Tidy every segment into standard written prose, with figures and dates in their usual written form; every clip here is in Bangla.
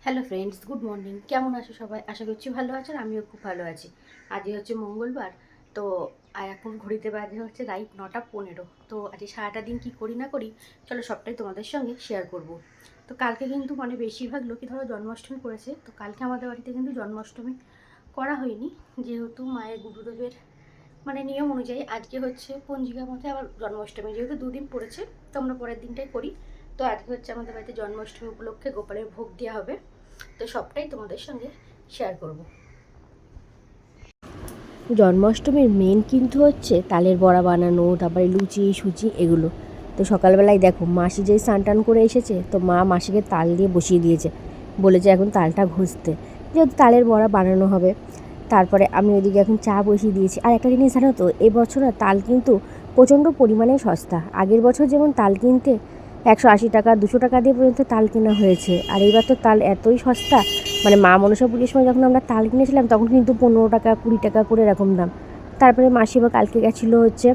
Hello friends, good morning. কেমন আছো সবাই? আশা করছি ভালো আছেন, আমিও খুব ভালো আছি। আজকে হচ্ছে মঙ্গলবার। তো আর এখন ঘড়িতে বাজে হচ্ছে রাইট 9টা 15। তো আজকে সারাটা দিন কী করি না করি, চলো সবটাই তোমাদের সঙ্গে শেয়ার করব। তো কালকে কিন্তু বেশিরভাগ লোকই ধরো জন্মাষ্টমী করেছে। তো কালকে আমাদের বাড়িতে কিন্তু জন্মাষ্টমী করা হয়নি, যেহেতু মায়ের গুরুদেবের নিয়ম অনুযায়ী আজকে হচ্ছে পঞ্জিকা মতে আবার জন্মাষ্টমী, যেহেতু দুদিন পড়েছে তো আমরা পরের দিনটাই করি। তো আজকে হচ্ছে আমাদের বাড়িতে জন্মাষ্টমী উপলক্ষে গোপালের ভোগ দেওয়া হবে। তো সবটাই তোমাদের সঙ্গে শেয়ার করব। জন্মাষ্টমীর মেন কিন্তু হচ্ছে তালের বড়া বানানো, তারপরে লুচি সুচি এগুলো। তো সকালবেলায় দেখো মাসি যেই স্নান টান করে এসেছে, তো মা মাসিকে তাল দিয়ে বসিয়ে দিয়েছে, বলেছে এখন তালটা ঘষতে, যেহেতু তালের বড়া বানানো হবে। তারপরে আমি ওইদিকে এখন চা বসিয়ে দিয়েছি। আর একটা জিনিস জানো তো, এবছর না তাল কিন্তু প্রচণ্ড পরিমাণে সস্তা। আগের বছর যেমন তাল কিনতে 180 টাকা 200 টাকা দিয়ে পর্যন্ত তাল কেনা হয়েছে, আর এইবার তো তাল এতই সস্তা। মা মনসা পুজোর সময় যখন আমরা তাল কিনেছিলাম তখন কিন্তু 15 টাকা 20 টাকা করে এরকম দাম। তারপরে মাসিমা কালকে গেছিলো হচ্ছে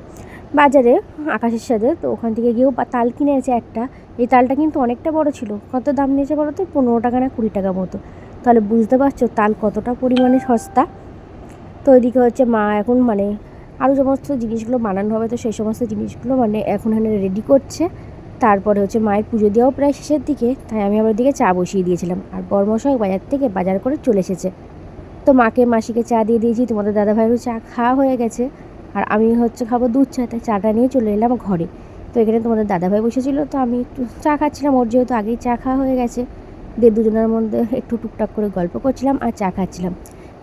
বাজারে আকাশের সাথে, তো ওখান থেকে গিয়েও তাল কিনে এনেছে একটা। এই তালটা কিন্তু অনেকটা বড় ছিল। কত দাম নিয়েছে বলো তো? 15 টাকা না 20 টাকা মতো। তাহলে বুঝতে পারছো তাল কতটা পরিমাণে সস্তা। তো ওইদিকে হচ্ছে মা এখন আরও সমস্ত জিনিসগুলো বানানো হবে, তো সেই সমস্ত জিনিসগুলো এখন রেডি করছে। তারপরে হচ্ছে মায়ের পুজো দেওয়াও প্রায় শেষের দিকে, তাই আমি আবার ওদিকে চা বসিয়ে দিয়েছিলাম। আর বড়মশাই বাজার থেকে বাজার করে চলে এসেছে। তো মাসিকে চা দিয়ে দিয়েছি, তোমাদের দাদাভাইয়েরও চা খাওয়া হয়ে গেছে। আর আমি হচ্ছে খাবো দুধ চা, তাই চাটা নিয়ে চলে এলাম ঘরে। তো এখানে তোমাদের দাদাভাই বসেছিল, তো আমি একটু চা খাচ্ছিলাম। ওর যেহেতু আগেই চা খাওয়া হয়ে গেছে, দুজনের মধ্যে একটু টুকটাক করে গল্প করছিলাম আর চা খাচ্ছিলাম।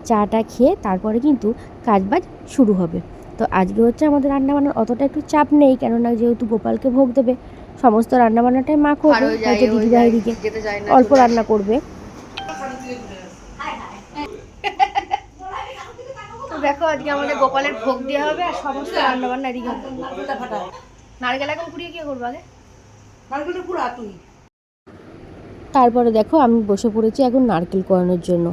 চাটা খেয়ে তারপরে কিন্তু কাজবাজ শুরু হবে। তো আজকে হচ্ছে আমাদের রান্নাবান্নার অতটা একটু চাপ নেই, কেননা যেহেতু গোপালকে ভোগ দেবে, সমস্ত রান্নাবান্নাটাই মা করবে। হয়তো দিদিভাই দিকে অল্প রান্না করবে। তো দেখো আজকে আমাদের গোপালের ভোগ দেওয়া হবে আর সমস্ত রান্নাবান্না এদিকে হবে। নারকেল এখন কুড়িয়ে কি করবো আগে? নারকেলটা পুরো তুই। তারপরে দেখো আমি বসে পড়েছি এখন নারকেল কোড়ানোর জন্য।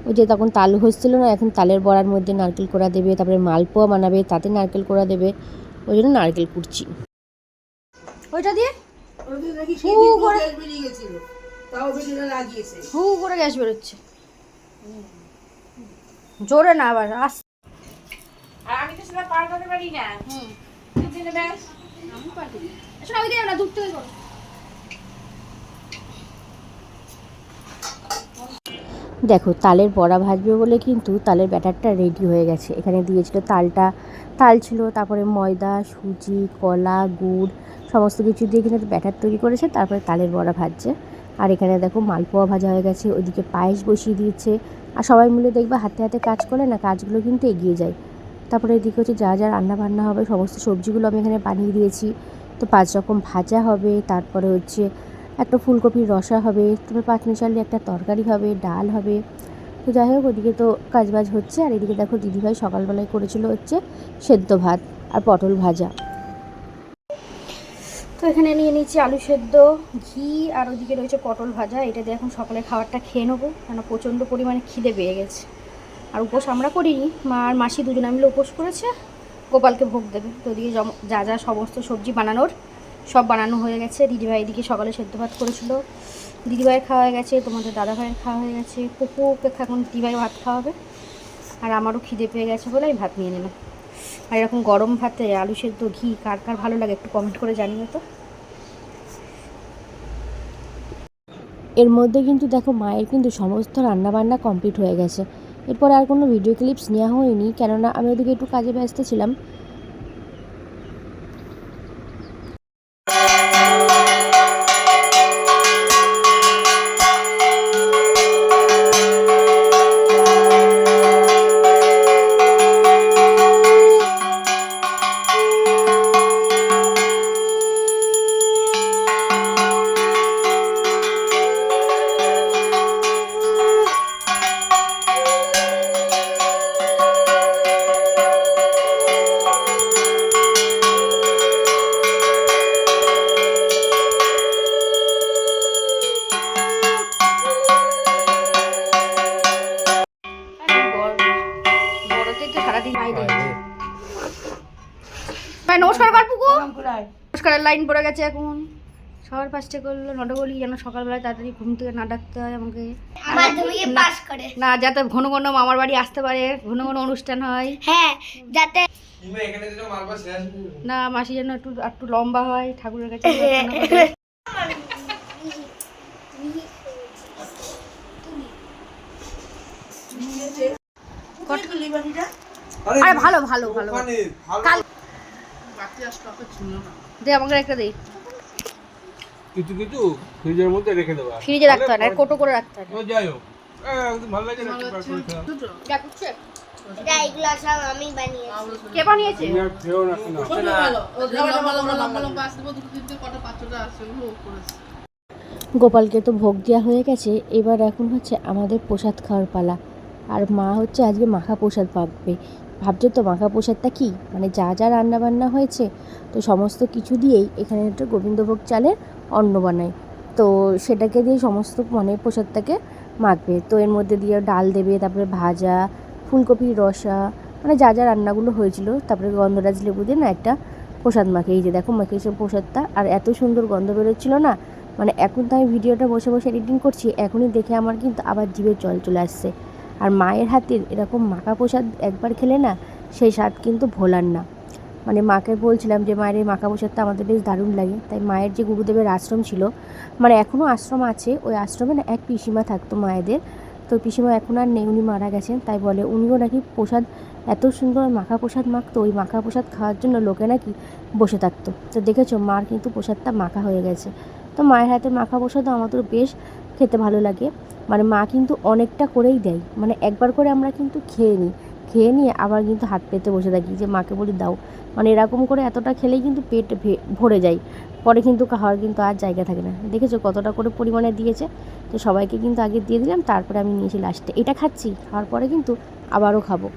ওই যে তখন তাল হচ্ছিল না, এখন তালের বড়ার মধ্যে নারকেল কোড়া দেবে, তারপরে মালপোয়া বানাবে, তাতে নারকেল কোড়া দেবে, ওই জন্য নারকেল কুড়ছি। ওইটা দিয়ে হু করে গ্যাস বেরোচ্ছে, জোরে না আবার আস্তে। আর আমি তো সেটা পার করতে পারি না। তুই দিলে ব্যাস আমি পারবো না। আসলে ওই দিও না, দূর থেকে করো। দেখো তালের বড়া ভাজবে বলে কিন্তু তালের ব্যাটারটা রেডি হয়ে গেছে। এখানে দিয়েছিল তাল ছিল, তারপরে ময়দা সুজি কলা গুড় সমস্ত কিছু দিয়ে কিন্তু ব্যাটার তৈরি করেছে, তারপরে তালের বড়া ভাজছে। আর এখানে দেখো মালপোয়া ভাজা হয়ে গেছে, ওইদিকে পায়েস বসিয়ে দিয়েছে। আর সবাই মিলে দেখবে হাতে হাতে কাজ করলে না কাজগুলো কিন্তু এগিয়ে যায়। তারপরে এদিকে হচ্ছে যা যা রান্না বান্না হবে সমস্ত সবজিগুলো আমি এখানে বানিয়ে দিয়েছি। তো 5 রকম ভাজা হবে, তারপরে হচ্ছে একটা ফুলকপির রসা হবে, তারপর পাঁচমিশালি একটা তরকারি হবে, ডাল হবে। তো যাই হোক ওদিকে তো কাজবাজ হচ্ছে। আর এদিকে দেখো দিদিভাই সকালবেলায় করেছিল হচ্ছে সেদ্ধ ভাত আর পটল ভাজা। তো এখানে নিয়ে নিচ্ছি আলু সেদ্ধ, ঘি, আর ওদিকে রয়েছে পটল ভাজা। এটা দিয়ে এখন সকালে খাবারটা খেয়ে নেবো, কেন প্রচণ্ড পরিমাণে খিদে পেয়ে গেছে। আর উপোস আমরা করিনি, মা আর মাসি দুজনে মিলে উপোস করেছে, গোপালকে ভোগ দেবে। তো ওদিকে যা যা সমস্ত সবজি বানানোর সব বানানো হয়ে গেছে। দিদিভাই এদিকে সকালে সেদ্ধ ভাত করেছিল, দিদিভাইয়ের খাওয়া হয়ে গেছে, তোমাদের দাদাভাইয়ের খাওয়া হয়ে গেছে, পুকুকে এখন দিদিভাই ভাত খাওয়াবে। আর আমারও খিদে পেয়ে গেছে বলে আমি ভাত নিয়ে নিলাম। আর এরকম গরম ভাতে আলু সেদ্ধ ঘি কার কার ভালো লাগে একটু কমেন্ট করে জানিও তো। এর মধ্যে কিন্তু দেখো মায়ের কিন্তু সমস্ত রান্নাবান্না কমপ্লিট হয়ে গেছে। এরপর আর কোনো ভিডিও ক্লিপস নেওয়া হয়নি, কেননা আমি ওদিকে একটু কাজে ব্যস্ত ছিলাম। ভাই নমস্কার কর পুকু, নমস্কারের লাইন পড়ে গেছে এখন। সবার ফার্স্টে করলো নটবলি যেন সকালবেলায় তাড়াতাড়ি ঘুম থেকে না ডাকতে হয় আমাকে, মাধ্যমিকে পাস করে। না যাতে ঘন ঘন মামার বাড়ি আসতে পারে, ঘন ঘন অনুষ্ঠান হয়, হ্যাঁ, যাতে না মাসি যেন একটু একটু লম্বা হয় ঠাকুরের কাছে প্রার্থনা করে। আরে ভালো ভালো ভালো কাল দে আমাকে একটা দে, কিছু কিছু ফ্রিজের মধ্যে রেখে দেবো ফ্রিজে রাখতে হয় না, কোটো করে রাখতে হয়। যাই হোক ভালো লাগে না একটু বার করে খাও। এটা এগুলো সব আমি বানিয়েছি। কে বানিয়েছে? তুমি আর খেয়েও না গোপালকে তো ভোগ দেওয়া হয়ে গেছে, এবার এখন হচ্ছে আমাদের প্রসাদ খাওয়ার পালা। আর মা হচ্ছে আজকে মাখা প্রসাদ পাকবে। ভাবছো তো মাখা প্রসাদটা কী, মানে যা যা রান্না বান্না হয়েছে তো সমস্ত কিছু দিয়েই এখানে একটা গোবিন্দভোগ চালের অন্ন বানায়, তো সেটাকে দিয়ে সমস্ত মানে প্রসাদটাকে মাখবে। তো এর মধ্যে দিয়ে ডাল দেবে, তারপরে ভাজা, ফুলকপির রসা, মানে যা যা রান্নাগুলো হয়েছিল, তারপরে গন্ধরাজ লেবু দিয়ে না একটা প্রসাদ মাখে। এই যে দেখো মাখিয়েছে প্রসাদটা, আর এত সুন্দর গন্ধ বেরোচ্ছিলো না, মানে এখন তো আমি ভিডিওটা বসে বসে এডিটিং করছি, এখনই দেখে আমার কিন্তু আবার জিভে জল চলে আসছে। আর মায়ের হাতের এরকম মাখা প্রসাদ একবার খেলে না সেই স্বাদ কিন্তু ভোলার না। মানে মাকে বলছিলাম যে মায়ের এই মাখা প্রসাদটা আমাদের বেশ দারুণ লাগে। তাই মায়ের যে গুরুদেবের আশ্রম ছিল, মানে এখনও আশ্রম আছে, ওই আশ্রমে না এক পিসিমা থাকতো মায়েদের, তো পিসিমা এখন আর নেই, উনি মারা গেছেন। তাই বলে উনিও নাকি প্রসাদ এত সুন্দর মাখা প্রসাদ মাখতো, ওই মাখা প্রসাদ খাওয়ার জন্য লোকে নাকি বসে থাকতো। তো দেখেছো মার কিন্তু প্রসাদটা মাখা হয়ে গেছে। তো মায়ের হাতে মাখা প্রসাদও আমাদের বেশ খেতে ভালো লাগে। মানে মা কিন্তু অনেকটা করেই দেয়, মানে একবার করে আমরা কিন্তু খেয়ে নিয়ে আবার কিন্তু হাত পেতে বসে থাকি যে মাকে বলি দাও, মানে এরকম করে এতটা খেলেই কিন্তু পেট ভরে যায়, পরে কিন্তু খাওয়ার কিন্তু আর জায়গা থাকে না। দেখেছো কতটা করে পরিমাণে দিয়েছে, তো সবাইকে কিন্তু আগে দিয়ে দিলাম, তারপরে আমি নিয়েছি লাস্টে। এটা খাচ্ছি, খাওয়ার পরে কিন্তু আবারও খাবো।